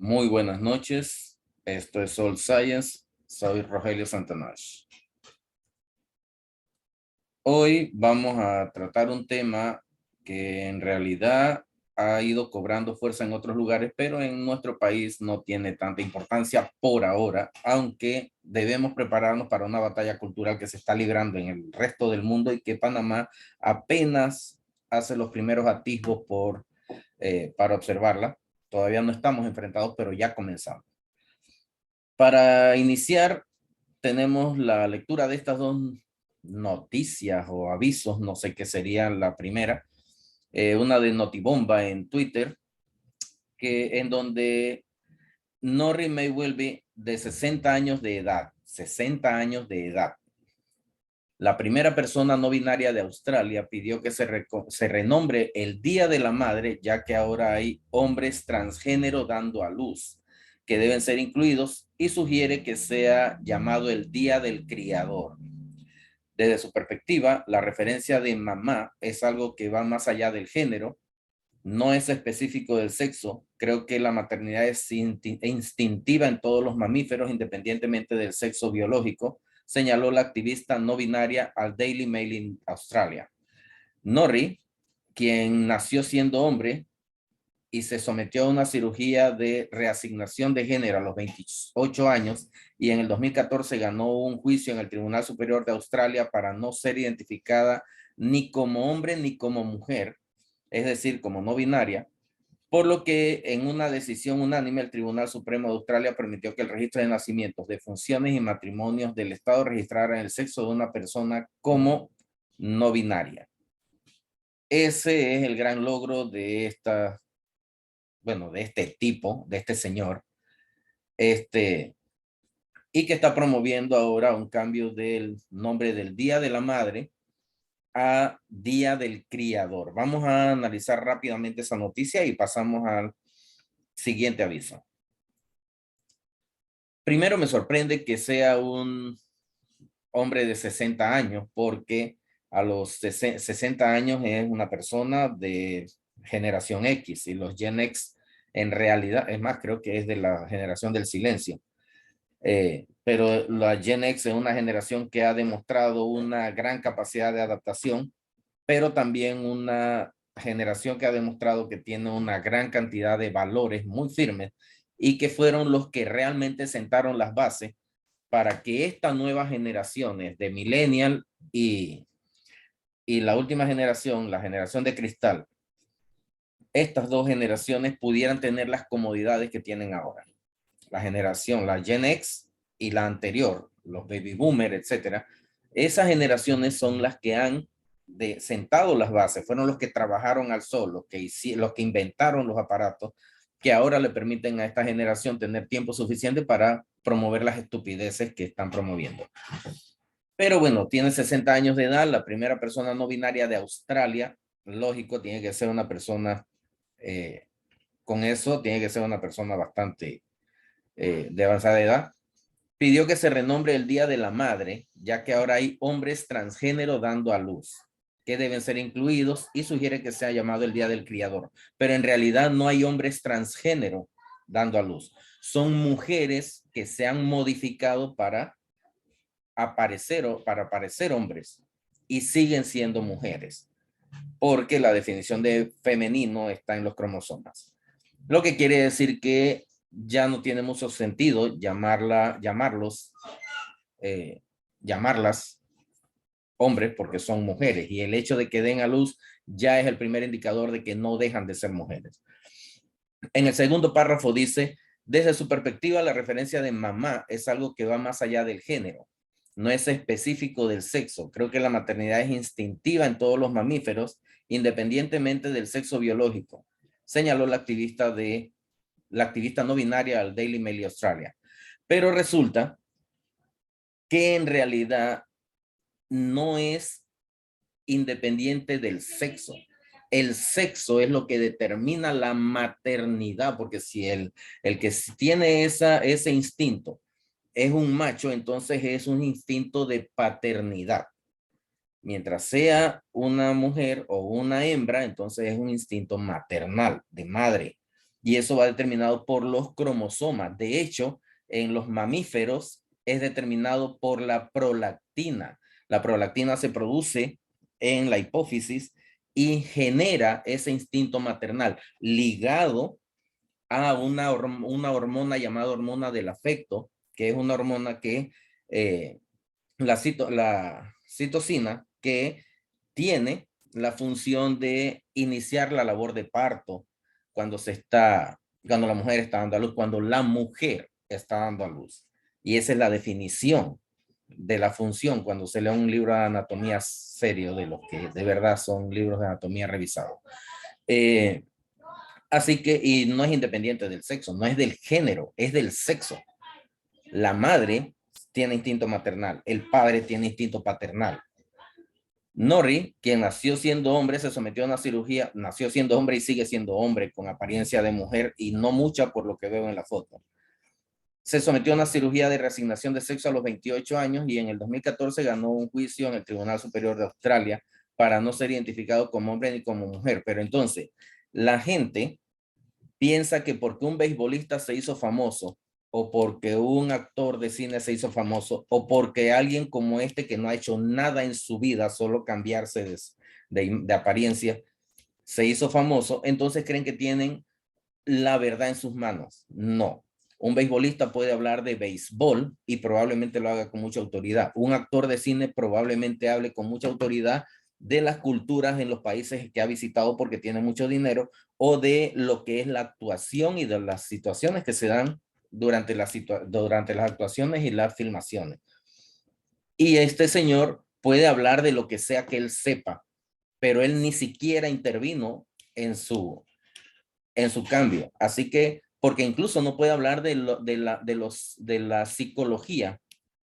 Muy buenas noches. Esto es Soul Science. Soy Rogelio Santanash. Hoy vamos a tratar un tema que en realidad ha ido cobrando fuerza en otros lugares, pero en nuestro país no tiene tanta importancia por ahora, aunque debemos prepararnos para una batalla cultural que se está librando en el resto del mundo y que Panamá apenas hace los primeros atisbos para observarla. Todavía no estamos enfrentados, pero ya comenzamos. Para iniciar, tenemos la lectura de estas dos noticias o avisos, no sé qué sería la primera, una de Notibomba en Twitter, en donde Norrie Mayweather de 60 años de edad, 60 años de edad. La primera persona no binaria de Australia pidió que se renombre el Día de la Madre, ya que ahora hay hombres transgénero dando a luz, que deben ser incluidos, y sugiere que sea llamado el Día del Criador. Desde su perspectiva, la referencia de mamá es algo que va más allá del género, no es específico del sexo. Creo que la maternidad es instintiva en todos los mamíferos, independientemente del sexo biológico, señaló la activista no binaria al Daily Mail en Australia. Norrie, quien nació siendo hombre y se sometió a una cirugía de reasignación de género a los 28 años y en el 2014 ganó un juicio en el Tribunal Superior de Australia para no ser identificada ni como hombre ni como mujer, es decir, como no binaria, por lo que en una decisión unánime el Tribunal Supremo de Australia permitió que el registro de nacimientos, defunciones y matrimonios del Estado registrara el sexo de una persona como no binaria. Ese es el gran logro de de este tipo, de este señor, y que está promoviendo ahora un cambio del nombre del Día de la Madre a Día del Criador. Vamos a analizar rápidamente esa noticia y pasamos al siguiente aviso. Primero me sorprende que sea un hombre de 60 años, porque a los 60 años es una persona de generación X y los Gen X en realidad, es más, creo que es de la generación del silencio. Pero la Gen X es una generación que ha demostrado una gran capacidad de adaptación, pero también una generación que ha demostrado que tiene una gran cantidad de valores muy firmes y que fueron los que realmente sentaron las bases para que estas nuevas generaciones de millennial y la última generación, la generación de cristal, estas dos generaciones pudieran tener las comodidades que tienen ahora. La generación, la Gen X y la anterior, los baby boomer, etcétera, esas generaciones son las que han sentado las bases, fueron los que trabajaron al sol, los que inventaron los aparatos que ahora le permiten a esta generación tener tiempo suficiente para promover las estupideces que están promoviendo. Pero bueno, tiene 60 años de edad, la primera persona no binaria de Australia, lógico, tiene que ser una persona, con eso, tiene que ser una persona bastante de avanzada edad. Pidió que se renombre el Día de la Madre, ya que ahora hay hombres transgénero dando a luz, que deben ser incluidos, y sugiere que sea llamado el Día del Criador. Pero en realidad no hay hombres transgénero dando a luz. Son mujeres que se han modificado para aparecer hombres y siguen siendo mujeres, porque la definición de femenino está en los cromosomas. Lo que quiere decir que ya no tiene mucho sentido llamarlas hombres porque son mujeres, y el hecho de que den a luz ya es el primer indicador de que no dejan de ser mujeres. En el segundo párrafo dice, desde su perspectiva, la referencia de mamá es algo que va más allá del género. No es específico del sexo. Creo que la maternidad es instintiva en todos los mamíferos, independientemente del sexo biológico, señaló la activista no binaria al Daily Mail Australia. Pero resulta que en realidad no es independiente del sexo. El sexo es lo que determina la maternidad, porque si el que tiene ese instinto es un macho, entonces es un instinto de paternidad. Mientras sea una mujer o una hembra, entonces es un instinto maternal, de madre. y eso va determinado por los cromosomas. De hecho, en los mamíferos es determinado por la prolactina. La prolactina se produce en la hipófisis y genera ese instinto maternal ligado a una hormona llamada hormona del afecto, que es una hormona que la citocina, que tiene la función de iniciar la labor de parto cuando la mujer está dando a luz, cuando la mujer está dando a luz. Y esa es la definición de la función cuando se lee un libro de anatomía serio, de los que de verdad son libros de anatomía revisados. Eh, Así que, y no es independiente del sexo, no es del género, es del sexo. La madre tiene instinto maternal, el padre tiene instinto paternal. Norrie, quien nació siendo hombre, se sometió a una cirugía, nació siendo hombre y sigue siendo hombre con apariencia de mujer y no mucha por lo que veo en la foto. Se sometió a una cirugía de reasignación de sexo a los 28 años y en el 2014 ganó un juicio en el Tribunal Superior de Australia para no ser identificado como hombre ni como mujer. Pero entonces, la gente piensa que porque un beisbolista se hizo famoso o porque un actor de cine se hizo famoso o porque alguien como este que no ha hecho nada en su vida, solo cambiarse de apariencia, se hizo famoso, entonces creen que tienen la verdad en sus manos. No. Un beisbolista puede hablar de béisbol y probablemente lo haga con mucha autoridad. Un actor de cine probablemente hable con mucha autoridad de las culturas en los países que ha visitado porque tiene mucho dinero o de lo que es la actuación y de las situaciones que se dan durante las actuaciones y las filmaciones. Y este señor puede hablar de lo que sea que él sepa, pero él ni siquiera intervino en su cambio. Así que, porque incluso no puede hablar de la psicología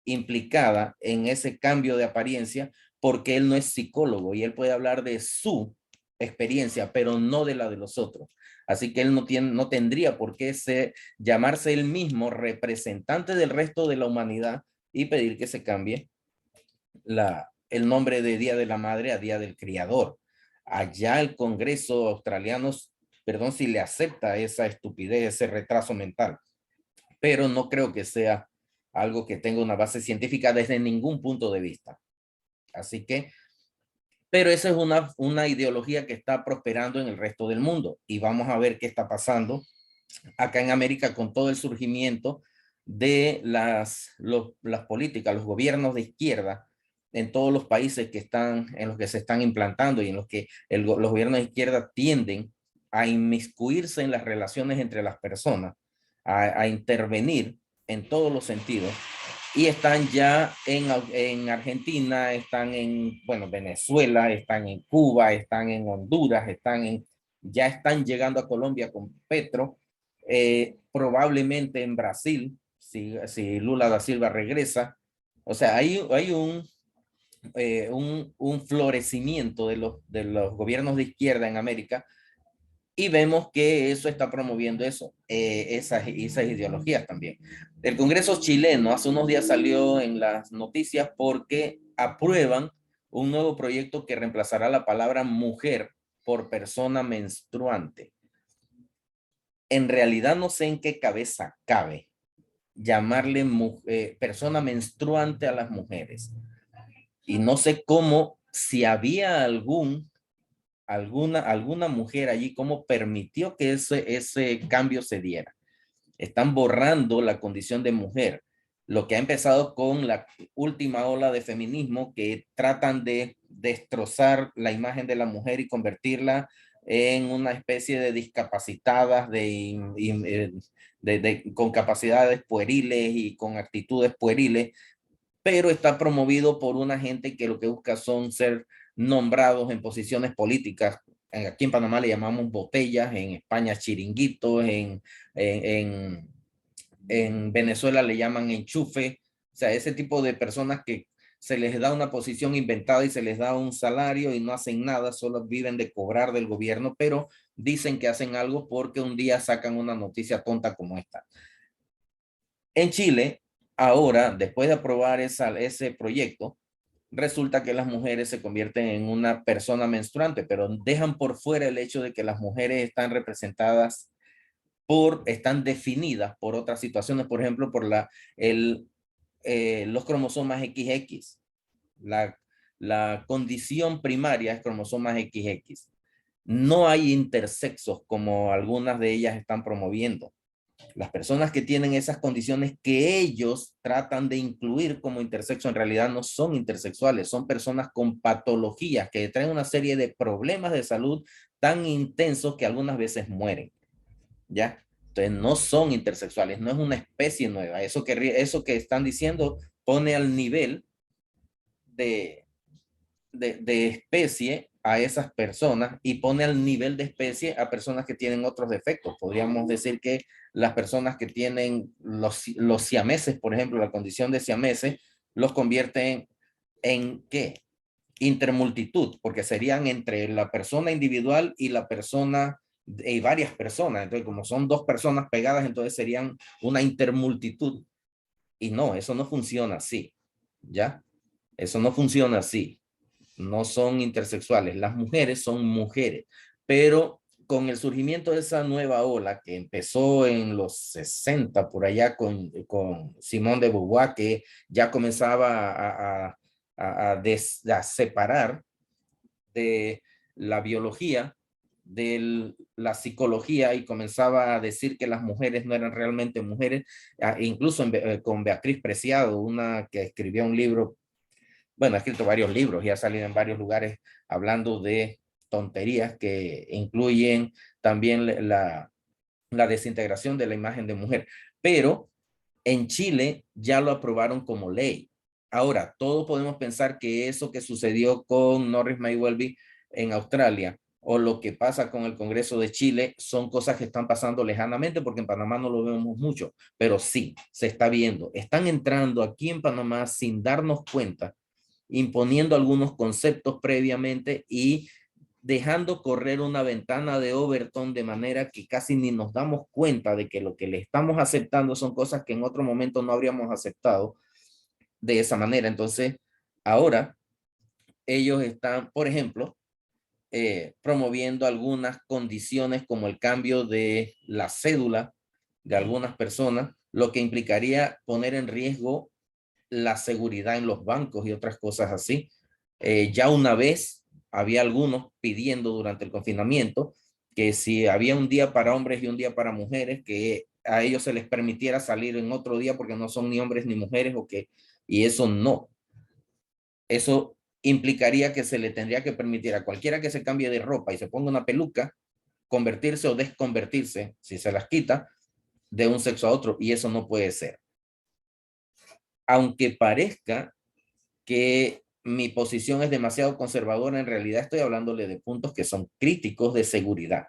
implicada en ese cambio de apariencia, porque él no es psicólogo y él puede hablar de su experiencia, pero no de la de los otros. Así que él no tendría por qué llamarse él mismo representante del resto de la humanidad y pedir que se cambie el nombre de Día de la Madre a Día del Criador. Allá el Congreso australiano, perdón si le acepta esa estupidez, ese retraso mental, pero no creo que sea algo que tenga una base científica desde ningún punto de vista. Así que, pero esa es una ideología que está prosperando en el resto del mundo y vamos a ver qué está pasando acá en América con todo el surgimiento de las políticas, los gobiernos de izquierda en todos los países en los que se están implantando y en los que los gobiernos de izquierda tienden a inmiscuirse en las relaciones entre las personas, a intervenir en todos los sentidos. Y están ya en Argentina, están en, bueno, Venezuela, están en Cuba, están en Honduras, ya están llegando a Colombia con Petro, probablemente en Brasil, si Lula da Silva regresa. O sea, hay un florecimiento de los gobiernos de izquierda en América y vemos que eso está promoviendo esas ideologías también. El Congreso chileno hace unos días salió en las noticias porque aprueban un nuevo proyecto que reemplazará la palabra mujer por persona menstruante. En realidad no sé en qué cabeza cabe llamarle persona menstruante a las mujeres. Y no sé cómo, si había alguna mujer allí, cómo permitió que ese cambio se diera. Están borrando la condición de mujer, lo que ha empezado con la última ola de feminismo que tratan de destrozar la imagen de la mujer y convertirla en una especie de discapacitadas, con capacidades pueriles y con actitudes pueriles, pero está promovido por una gente que lo que busca son ser nombrados en posiciones políticas. Aquí en Panamá le llamamos botellas, en España chiringuitos, en, en Venezuela le llaman enchufe. O sea, ese tipo de personas que se les da una posición inventada y se les da un salario y no hacen nada, solo viven de cobrar del gobierno, pero dicen que hacen algo porque un día sacan una noticia tonta como esta. En Chile, ahora, después de aprobar ese proyecto, resulta que las mujeres se convierten en una persona menstruante, pero dejan por fuera el hecho de que las mujeres están representadas están definidas por otras situaciones, por ejemplo, por los cromosomas XX. La condición primaria es cromosomas XX. No hay intersexos como algunas de ellas están promoviendo. Las personas que tienen esas condiciones que ellos tratan de incluir como intersexo en realidad no son intersexuales, son personas con patologías que traen una serie de problemas de salud tan intensos que algunas veces mueren, ¿ya? Entonces no son intersexuales, no es una especie nueva. Eso que están diciendo pone al nivel de, de especie a esas personas y pone al nivel de especie a personas que tienen otros defectos. Podríamos decir que las personas que tienen los siameses, por ejemplo, la condición de siameses, los convierten en ¿qué? Intermultitud, porque serían entre la persona individual y la persona y varias personas. Entonces, como son dos personas pegadas, entonces serían una intermultitud. Y no, eso no funciona así, ¿ya? Eso no funciona así. No son intersexuales. Las mujeres son mujeres, pero con el surgimiento de esa nueva ola que empezó en los 60 por allá con Simone de Beauvoir, que ya comenzaba a separar de la biología de la psicología y comenzaba a decir que las mujeres no eran realmente mujeres, incluso con Beatriz Preciado, una que escribió un libro, bueno, ha escrito varios libros y ha salido en varios lugares hablando de tonterías que incluyen también la desintegración de la imagen de mujer. Pero en Chile ya lo aprobaron como ley. Ahora, todos podemos pensar que eso que sucedió con Norris May Welby en Australia o lo que pasa con el Congreso de Chile son cosas que están pasando lejanamente porque en Panamá no lo vemos mucho, pero sí, se está viendo. Están entrando aquí en Panamá sin darnos cuenta, imponiendo algunos conceptos previamente y dejando correr una ventana de Overton de manera que casi ni nos damos cuenta de que lo que le estamos aceptando son cosas que en otro momento no habríamos aceptado de esa manera. Entonces, ahora ellos están, por ejemplo, promoviendo algunas condiciones como el cambio de la cédula de algunas personas, lo que implicaría poner en riesgo la seguridad en los bancos y otras cosas así. Ya una vez había algunos pidiendo durante el confinamiento que si había un día para hombres y un día para mujeres, que a ellos se les permitiera salir en otro día porque no son ni hombres ni mujeres y eso no. Eso implicaría que se le tendría que permitir a cualquiera que se cambie de ropa y se ponga una peluca, convertirse o desconvertirse, si se las quita, de un sexo a otro, y eso no puede ser. Aunque parezca que mi posición es demasiado conservadora, en realidad estoy hablándole de puntos que son críticos de seguridad.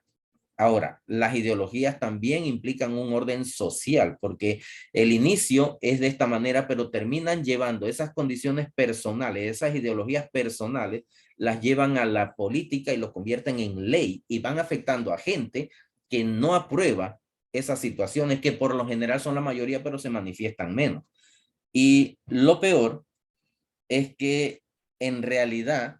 Ahora, las ideologías también implican un orden social, porque el inicio es de esta manera, pero terminan llevando esas condiciones personales, esas ideologías personales, las llevan a la política y lo convierten en ley y van afectando a gente que no aprueba esas situaciones, que por lo general son la mayoría, pero se manifiestan menos. Y lo peor es que en realidad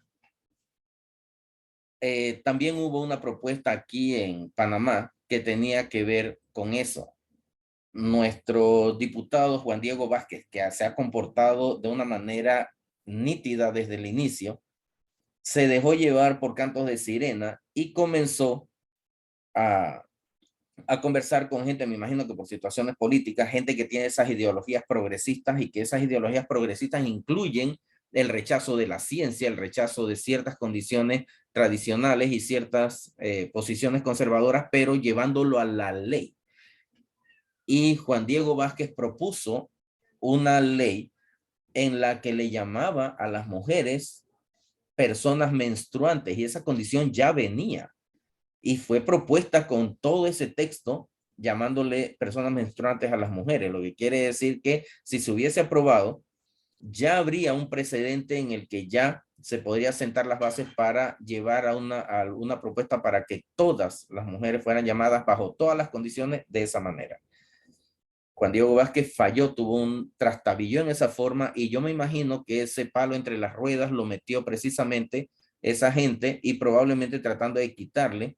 también hubo una propuesta aquí en Panamá que tenía que ver con eso. Nuestro diputado Juan Diego Vázquez, que se ha comportado de una manera nítida desde el inicio, se dejó llevar por cantos de sirena y comenzó a, a conversar con gente, me imagino que por situaciones políticas, gente que tiene esas ideologías progresistas y que esas ideologías progresistas incluyen el rechazo de la ciencia, el rechazo de ciertas condiciones tradicionales y ciertas posiciones conservadoras, pero llevándolo a la ley. Y Juan Diego Vázquez propuso una ley en la que le llamaba a las mujeres personas menstruantes y esa condición ya venía y fue propuesta con todo ese texto llamándole personas menstruantes a las mujeres, lo que quiere decir que si se hubiese aprobado, ya habría un precedente en el que ya se podría sentar las bases para llevar a una propuesta para que todas las mujeres fueran llamadas bajo todas las condiciones de esa manera. Juan Diego Vázquez falló, tuvo un trastabilló en esa forma y yo me imagino que ese palo entre las ruedas lo metió precisamente esa gente y probablemente tratando de quitarle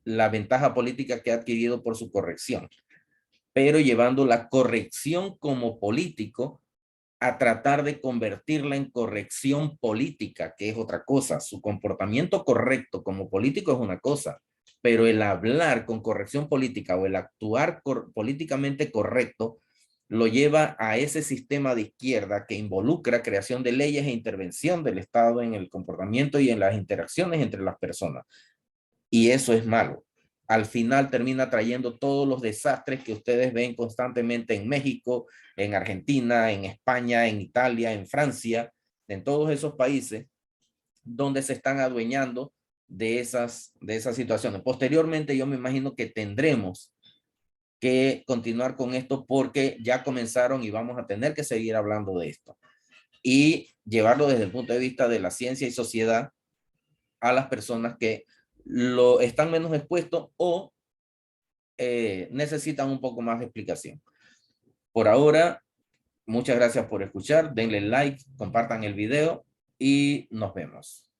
la ventaja política que ha adquirido por su corrección, pero llevando la corrección como político a tratar de convertirla en corrección política, que es otra cosa. Su comportamiento correcto como político es una cosa, pero el hablar con corrección política o el actuar políticamente correcto lo lleva a ese sistema de izquierda que involucra creación de leyes e intervención del Estado en el comportamiento y en las interacciones entre las personas. Y eso es malo. Al final termina trayendo todos los desastres que ustedes ven constantemente en México, en Argentina, en España, en Italia, en Francia, en todos esos países donde se están adueñando de esas situaciones. Posteriormente, yo me imagino que tendremos que continuar con esto porque ya comenzaron y vamos a tener que seguir hablando de esto y llevarlo desde el punto de vista de la ciencia y sociedad a las personas que lo están menos expuestos o necesitan un poco más de explicación. Por ahora, muchas gracias por escuchar, denle like, compartan el video y nos vemos.